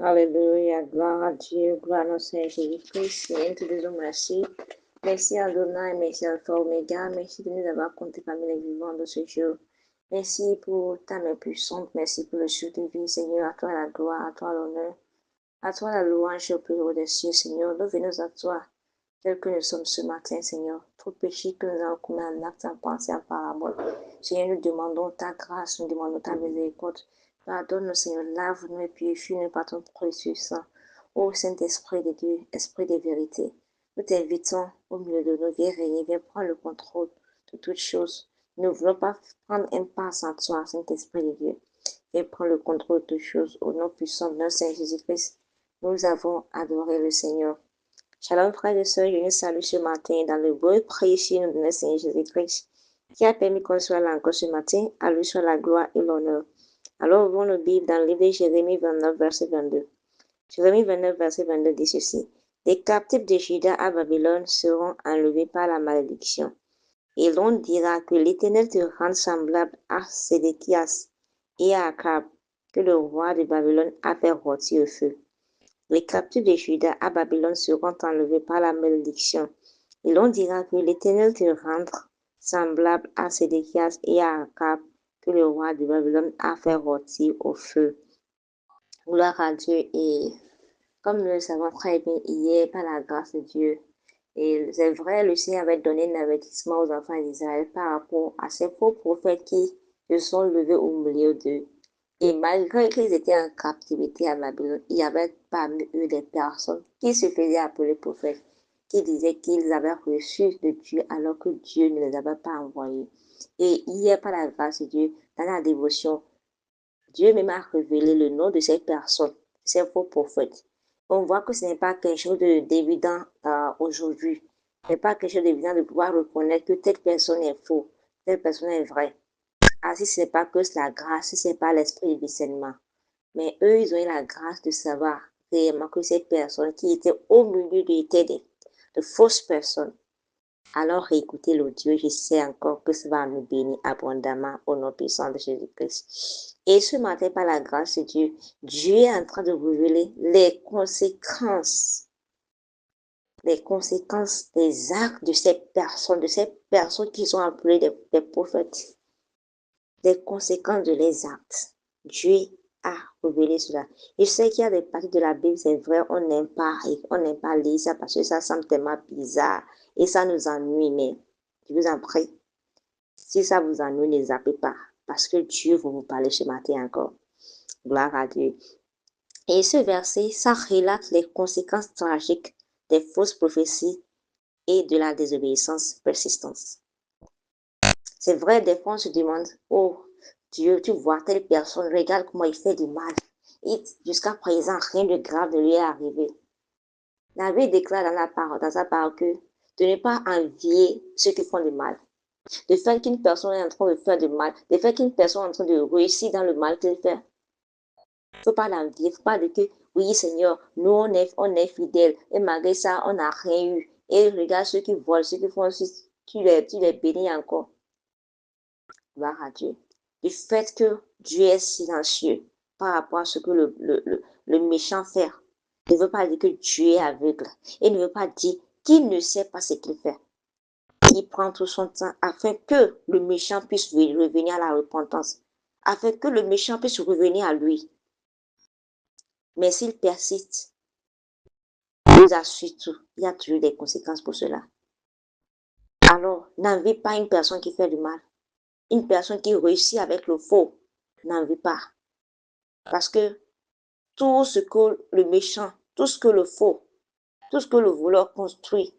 Alléluia, gloire à Dieu, gloire à notre Seigneur Jésus-Christ. Seigneur, nous te disons merci. Merci Adonai, merci Alpha Omega, merci de nous avoir comptés parmi les vivants de ce jour. Merci pour ta main puissante, merci pour le jour de vie, Seigneur. À toi la gloire, à toi l'honneur, à toi la louange au plus haut des cieux, Seigneur. Nous venons à toi, tel que nous sommes ce matin, Seigneur. Tout péché que nous avons commis en acte, en pensée, en parabole. Seigneur, nous demandons ta grâce, nous demandons ta miséricorde. Pardonne-nous, Seigneur, lave-nous et purifie-nous par ton précieux sang. Ô Saint-Esprit de Dieu, Esprit de vérité, nous t'invitons au milieu de nos viens régner, viens prendre le contrôle de toutes choses. Nous ne voulons pas prendre un pas sans toi, Saint-Esprit de Dieu. Viens prendre le contrôle de toutes choses. Au nom puissant de notre Seigneur Jésus-Christ, nous avons adoré le Seigneur. Shalom, frères et sœurs, je vous salue ce matin dans le beau précieux nom de notre Seigneur Jésus-Christ, qui a permis qu'on soit là encore ce matin. À lui soit la gloire et l'honneur. Alors, ouvrons nos Bibles dans le livre de Jérémie 29, verset 22. Jérémie 29, verset 22 dit ceci. Les captifs de Juda à Babylone seront enlevés par la malédiction. Et l'on dira que l'Éternel te rende semblable à Sédéchias et à Akab, que le roi de Babylone a fait rôtir au feu. Les captifs de Juda à Babylone seront enlevés par la malédiction. Et l'on dira que l'Éternel te rendre semblable à Sédéchias et à Akab, que le roi de Babylone a fait rôtir au feu. Gloire à Dieu. Et comme nous le savons très bien hier, par la grâce de Dieu, et c'est vrai, le Seigneur avait donné un avertissement aux enfants d'Israël par rapport à ces faux prophètes qui se sont levés au milieu d'eux. Et malgré qu'ils étaient en captivité à Babylone, il y avait parmi eux des personnes qui se faisaient appeler prophètes, qui disaient qu'ils avaient reçu de Dieu alors que Dieu ne les avait pas envoyés. Et hier, par la grâce de Dieu, dans la dévotion, Dieu même a révélé le nom de ces personnes, ces faux prophètes. On voit que ce n'est pas quelque chose d'évident aujourd'hui. Ce n'est pas quelque chose d'évident de pouvoir reconnaître que telle personne est faux, telle personne est vraie. Ah, si ce n'est pas que la grâce, si ce n'est pas l'esprit du discernement. Mais eux, ils ont eu la grâce de savoir réellement que ces personnes qui étaient au milieu étaient de fausses personnes. Alors écoutez l'audio, je sais encore que ça va nous bénir abondamment au nom puissant de Jésus-Christ. Et ce matin, par la grâce de Dieu, Dieu est en train de révéler les conséquences des actes de ces personnes qui sont appelées des prophètes, des conséquences de les actes. Dieu a révélé cela. Je sais qu'il y a des parties de la Bible, c'est vrai, on n'aime pas lire ça parce que ça semble tellement bizarre et ça nous ennuie, mais je vous en prie, si ça vous ennuie, ne zappez pas parce que Dieu va vous parler ce matin encore. Gloire à Dieu. Et ce verset, ça relate les conséquences tragiques des fausses prophéties et de la désobéissance persistante. C'est vrai, des fois on se demande, oh Dieu, tu vois telle personne, regarde comment il fait du mal. Et jusqu'à présent, rien de grave ne lui est arrivé. La Bible déclare dans sa parole que de ne pas envier ceux qui font du mal. De faire qu'une personne est en train de faire du mal, de faire qu'une personne est en train de réussir dans le mal qu'elle fait. Il ne faut pas l'envier, il ne faut pas dire que oui Seigneur, nous on est fidèles et malgré ça on n'a rien eu. Et regarde ceux qui volent, ceux qui font aussi, tu les bénis encore. Gloire à Dieu. Du fait que Dieu est silencieux par rapport à ce que le méchant fait, ne veut pas dire que Dieu est aveugle. Et ne veut pas dire qu'il ne sait pas ce qu'il fait. Il prend tout son temps afin que le méchant puisse revenir à la repentance, afin que le méchant puisse revenir à lui. Mais s'il persiste, je vous assure tout, il y a toujours des conséquences pour cela. Alors, n'envie pas une personne qui fait du mal. Une personne qui réussit avec le faux, n'envie pas. Parce que tout ce que le méchant, tout ce que le faux, tout ce que le voleur construit,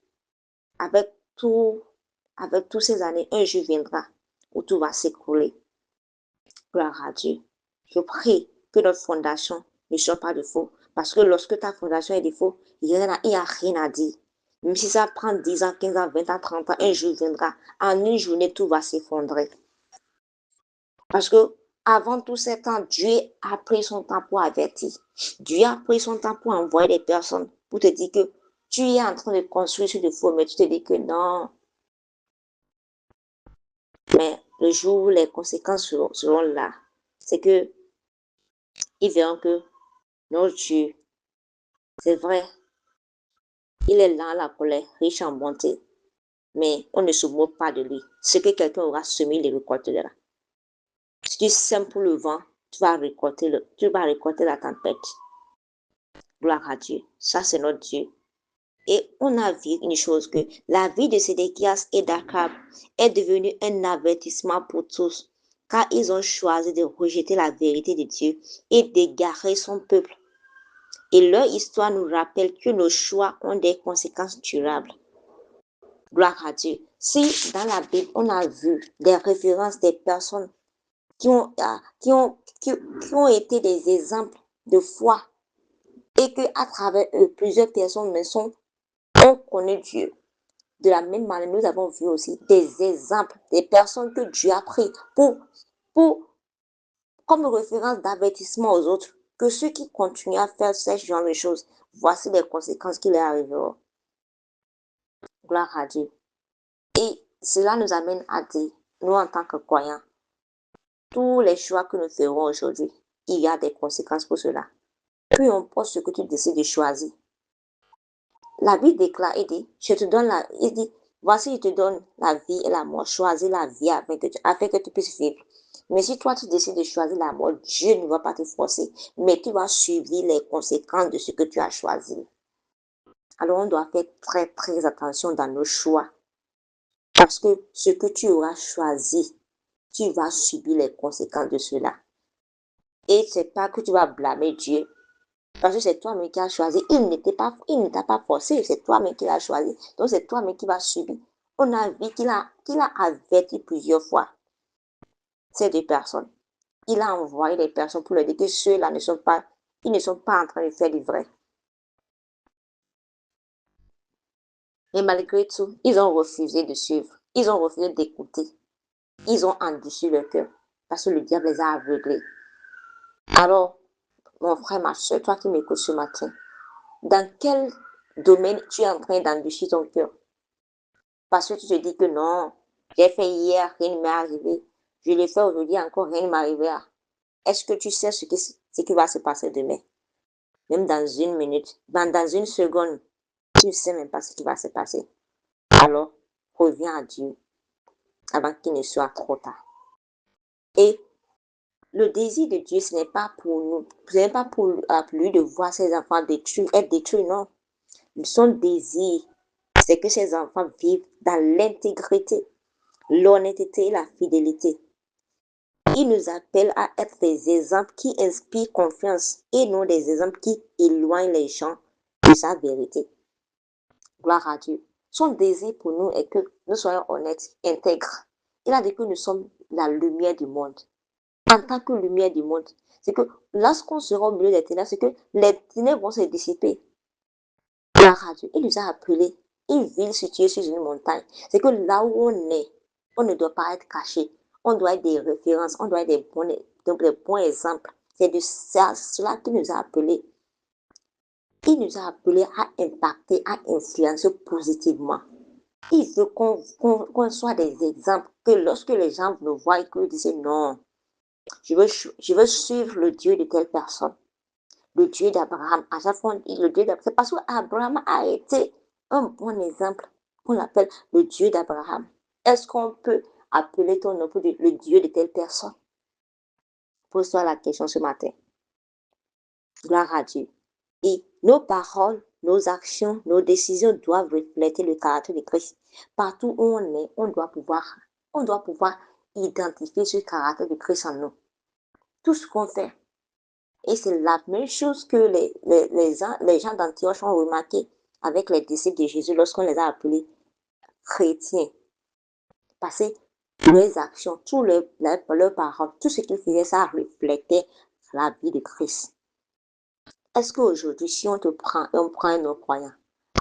avec toutes ces années, un jour viendra où tout va s'écrouler. Gloire à Dieu. Je prie que notre fondation ne soit pas de faux. Parce que lorsque ta fondation est de faux, il n'y a rien à dire. Même si ça prend 10 ans, 15 ans, 20 ans, 30 ans, un jour viendra. En une journée, tout va s'effondrer. Parce que avant tous ces temps, Dieu a pris son temps pour avertir. Dieu a pris son temps pour envoyer des personnes pour te dire que tu es en train de construire sur le faux, mais tu te dis que non. Mais le jour où les conséquences seront là, c'est que ils verront que notre Dieu, c'est vrai, il est lent à la colère, riche en bonté, mais on ne se moque pas de lui. Ce que quelqu'un aura semé, il récoltera. Si tu sèmes pour le vent, tu vas récolter la tempête. Gloire à Dieu. Ça, c'est notre Dieu. Et on a vu une chose que la vie de Sédéchias et d'Akab est devenue un avertissement pour tous, car ils ont choisi de rejeter la vérité de Dieu et d'égarer son peuple. Et leur histoire nous rappelle que nos choix ont des conséquences durables. Gloire à Dieu. Si dans la Bible, on a vu des références des personnes qui ont été des exemples de foi et qu'à travers eux, plusieurs personnes ont connu Dieu. De la même manière, nous avons vu aussi des exemples, des personnes que Dieu a pris comme référence d'avertissement aux autres, que ceux qui continuent à faire ce genre de choses, voici les conséquences qui leur arriveront. Gloire à Dieu. Et cela nous amène à dire, nous en tant que croyants, tous les choix que nous ferons aujourd'hui, il y a des conséquences pour cela. Peu importe ce que tu décides de choisir, la Bible déclare, il dit, il dit, voici, je te donne la vie et la mort. Choisis la vie afin que tu puisses vivre. Mais si toi, tu décides de choisir la mort, Dieu ne va pas te forcer, mais tu vas subir les conséquences de ce que tu as choisi. Alors, on doit faire très, très attention dans nos choix. Parce que ce que tu auras choisi, tu vas subir les conséquences de cela. Et c'est pas que tu vas blâmer Dieu. Parce que c'est toi-même qui as choisi. Il ne t'a pas forcé. C'est toi-même qui l'as choisi. Donc, c'est toi-même qui vas subir. On a vu qu'il a averti plusieurs fois ces deux personnes. Il a envoyé des personnes pour leur dire que ceux-là ils ne sont pas en train de faire du vrai. Mais malgré tout, ils ont refusé de suivre. Ils ont refusé d'écouter. Ils ont endurci leur cœur. Parce que le diable les a aveuglés. Alors, mon frère, ma soeur, toi qui m'écoutes ce matin, dans quel domaine tu es en train d'endurcir ton cœur? Parce que tu te dis que non, j'ai fait hier, rien ne m'est arrivé. Je l'ai fait aujourd'hui, encore rien ne m'arrivera. Est-ce que tu sais ce qui va se passer demain? Même dans une minute, dans une seconde, tu ne sais même pas ce qui va se passer. Alors, reviens à Dieu avant qu'il ne soit trop tard. Et le désir de Dieu, ce n'est pas pour nous, ce n'est pas pour lui de voir ses enfants être détruits, non. Son désir, c'est que ses enfants vivent dans l'intégrité, l'honnêteté et la fidélité. Il nous appelle à être des exemples qui inspirent confiance et non des exemples qui éloignent les gens de sa vérité. Gloire à Dieu. Son désir pour nous est que nous soyons honnêtes, intègres. Il a dit que nous sommes la lumière du monde. En tant que lumière du monde, c'est que lorsqu'on sera au milieu des ténèbres, c'est que les ténèbres vont se dissiper. Gloire à Dieu. Il nous a appelés une ville située sur une montagne. C'est que là où on est, on ne doit pas être caché. On doit être des références, on doit être des bons exemples. C'est de cela qu'il nous a appelés. Il nous a appelés à impacter, à influencer positivement. Il veut qu'on soit des exemples, que lorsque les gens nous voient, qu'ils disent non, je veux suivre le Dieu de telle personne, le Dieu d'Abraham. À chaque fois, on dit le Dieu d'Abraham. C'est parce qu'Abraham a été un bon exemple. On l'appelle le Dieu d'Abraham. Est-ce qu'on peut appeler ton nom pour dire le Dieu de telle personne? Pose-toi la question ce matin. Gloire à Dieu. Et nos paroles, nos actions, nos décisions doivent refléter le caractère de Christ. Partout où on est, on doit pouvoir identifier ce caractère de Christ en nous. Tout ce qu'on fait. Et c'est la même chose que les gens d'Antioche ont remarqué avec les disciples de Jésus lorsqu'on les a appelés chrétiens. Parce que leurs actions, leurs paroles, tout ce qu'ils faisaient, ça reflétait la vie de Christ. Est-ce qu'aujourd'hui, si on te prend et on prend un non-croyant,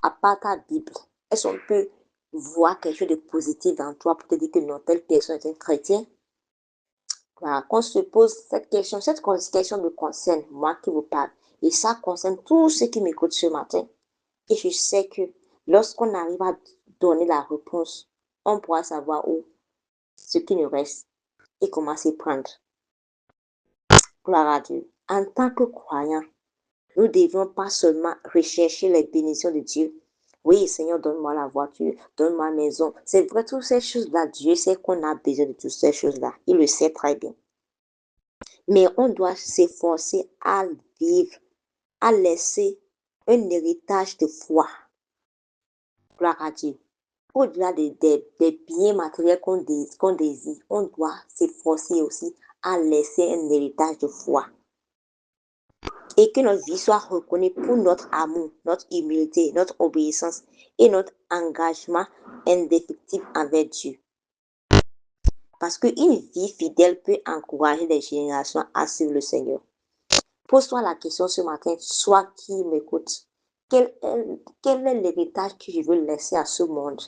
à part ta Bible, est-ce qu'on peut voir quelque chose de positif dans toi pour te dire que non, telle personne est un chrétien? Voilà, qu'on se pose cette question me concerne, moi qui vous parle. Et ça concerne tous ceux qui m'écoutent ce matin. Et je sais que lorsqu'on arrive à donner la réponse, on pourra savoir où ce qui nous reste et comment s'y prendre. Gloire à Dieu. En tant que croyants, nous ne devons pas seulement rechercher les bénédictions de Dieu. Oui, Seigneur, donne-moi la voiture, donne-moi la maison. C'est vrai, toutes ces choses-là, Dieu sait qu'on a besoin de toutes ces choses-là. Il le sait très bien. Mais on doit s'efforcer à vivre, à laisser un héritage de foi. Gloire à Dieu. Au-delà des biens matériels qu'on désire, on doit s'efforcer aussi à laisser un héritage de foi. Et que notre vie soit reconnue pour notre amour, notre humilité, notre obéissance et notre engagement indéfectible envers Dieu. Parce qu'une vie fidèle peut encourager les générations à suivre le Seigneur. Pose-toi la question ce matin, soit qui m'écoute. Quel est l'héritage que je veux laisser à ce monde?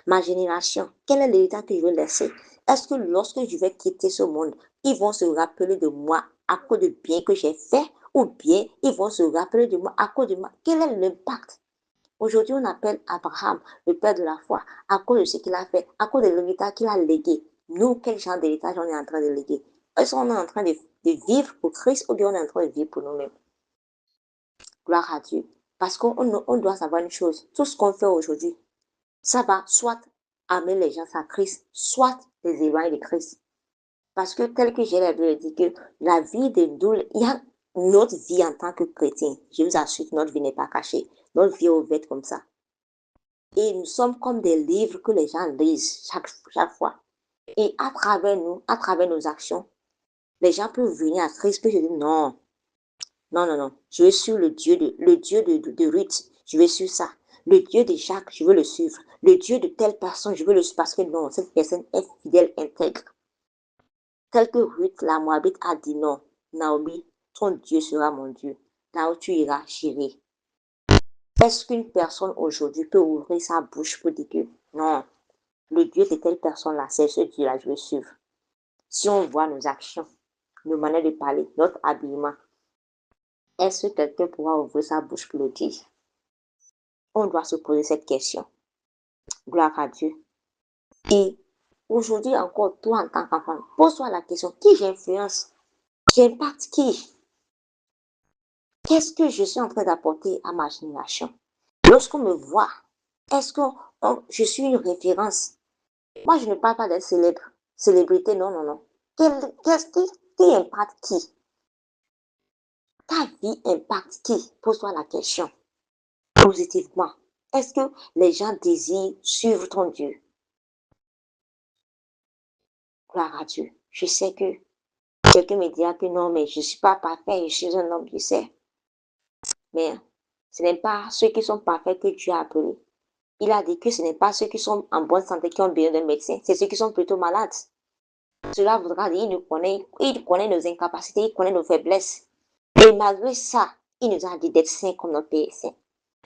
Ma génération, quel est l'héritage que je veux laisser? Est-ce que lorsque je vais quitter ce monde, ils vont se rappeler de moi à cause de bien que j'ai fait ou bien ils vont se rappeler de moi à cause de moi? Quel est l'impact? Aujourd'hui, on appelle Abraham le père de la foi à cause de ce qu'il a fait, à cause de l'héritage qu'il a légué. Nous, quel genre d'héritage on est en train de léguer? Est-ce qu'on est en train de vivre pour Christ ou bien on est en train de vivre pour nous-mêmes? Gloire à Dieu. Parce qu'on doit savoir une chose. Tout ce qu'on fait aujourd'hui, ça va soit amener les gens à Christ, soit les éloigner de Christ. Parce que tel que j'ai l'habitude de dire que la vie de nous, il y a notre vie en tant que chrétien. Je vous assure que notre vie n'est pas cachée. Notre vie est ouverte comme ça. Et nous sommes comme des livres que les gens lisent chaque fois. Et à travers nous, à travers nos actions, les gens peuvent venir à Christ et je dis non, non, non, non. Je vais suivre le Dieu de Ruth. Je vais suivre ça. Le Dieu de Jacques, je veux le suivre. Le Dieu de telle personne, je veux le suivre parce que non, cette personne est fidèle, intègre. Tel que Ruth, la Moabite, a dit non. Naomi, ton Dieu sera mon Dieu. Là où tu iras, j'irai. Est-ce qu'une personne aujourd'hui peut ouvrir sa bouche pour dire que non, le Dieu de telle personne-là, c'est ce Dieu-là, je vais suivre. Si on voit nos actions, nos manières de parler, notre habillement, est-ce que quelqu'un pourra ouvrir sa bouche pour le dire? On doit se poser cette question. Gloire à Dieu. Et aujourd'hui encore, toi en tant qu'enfant, pose-toi la question, qui j'influence? J'impacte qui? Qu'est-ce que je suis en train d'apporter à ma génération? Lorsqu'on me voit, est-ce que je suis une référence? Moi, je ne parle pas d'être célèbre. Célébrité, non, non, non. Qui impacte qui? Ta vie impacte qui? Pose-toi la question. Positivement. Est-ce que les gens désirent suivre ton Dieu? Gloire à Dieu. Je sais que quelqu'un me dira que non, mais je ne suis pas parfait, je suis un homme, je sais. Mais ce n'est pas ceux qui sont parfaits que Dieu a appelés. Il a dit que ce n'est pas ceux qui sont en bonne santé qui ont besoin d'un médecin, c'est ceux qui sont plutôt malades. Cela voudra dire qu'il connaît nos incapacités, il connaît nos faiblesses. Et malgré ça, il nous a dit d'être saints comme notre Père est saint.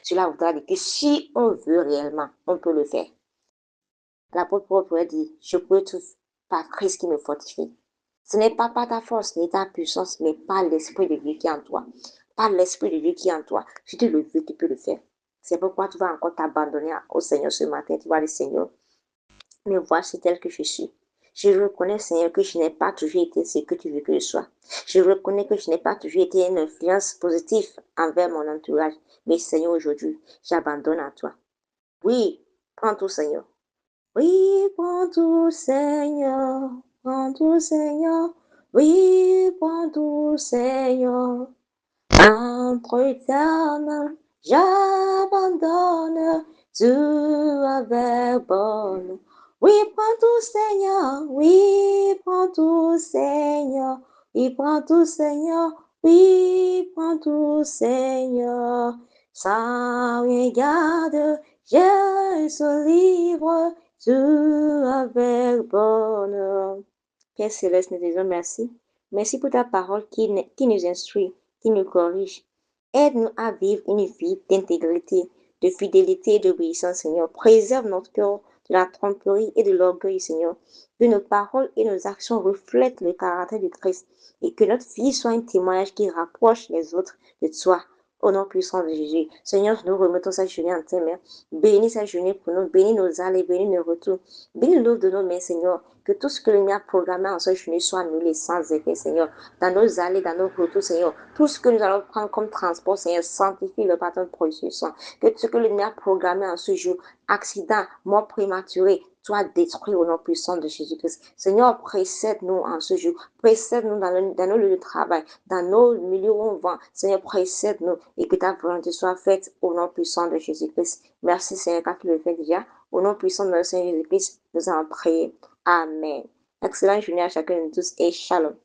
Cela voudra dire que si on veut réellement, on peut le faire. L'apôtre Paul pourrait dire, je peux tout par Christ qui me fortifie. Ce n'est pas par ta force ni ta puissance, mais par l'Esprit de Dieu qui est en toi. Par l'Esprit de Dieu qui est en toi. Si tu le veux, tu peux le faire. C'est pourquoi tu vas encore t'abandonner au Seigneur ce matin. Tu vas dire, Seigneur, me voici tel que je suis. Je reconnais, Seigneur, que je n'ai pas toujours été ce que tu veux que je sois. Je reconnais que je n'ai pas toujours été une influence positive envers mon entourage. Mais Seigneur, aujourd'hui, j'abandonne à toi. Oui, prends tout, Seigneur. Oui, prends tout, Seigneur. Prends tout, Seigneur. Oui, prends tout, Seigneur. Entre éternel, j'abandonne tout avec bonheur. Oui, prends tout, Seigneur. Oui, prends tout, Seigneur. Oui, prends tout, Seigneur. Oui, prends tout, Seigneur. Sans rien garde, je suis libre, tout avec bonheur. Père Céleste, nous disons merci. Merci pour ta parole qui nous instruit, qui nous corrige. Aide-nous à vivre une vie d'intégrité, de fidélité et d'obéissance, Seigneur. Préserve notre cœur de la tromperie et de l'orgueil, Seigneur. Que nos paroles et nos actions reflètent le caractère de Christ et que notre vie soit un témoignage qui rapproche les autres de toi. Au nom puissant de Jésus. Seigneur, nous remettons cette journée en tes mains. Bénis cette journée pour nous. Bénis nos allées, bénis nos retours. Bénis l'œuvre de nos mains, Seigneur. Que tout ce que l'ennemi a programmé en cette journée soit annulé sans effet, Seigneur. Dans nos allées, dans nos retours, Seigneur. Tout ce que nous allons prendre comme transport, Seigneur, sanctifie le bâton de procession. Que ce que l'ennemi a programmé en ce jour, accident, mort prématurée, soit détruit au nom puissant de Jésus-Christ. Seigneur, précède-nous en ce jour. Précède-nous dans nos lieux de travail, dans nos milieux où on va. Seigneur, précède-nous et que ta volonté soit faite au nom puissant de Jésus-Christ. Merci, Seigneur, car tu le fais déjà. Au nom puissant de notre Seigneur Jésus-Christ, nous allons prier. Amen. Excellente journée à chacun de tous et shalom.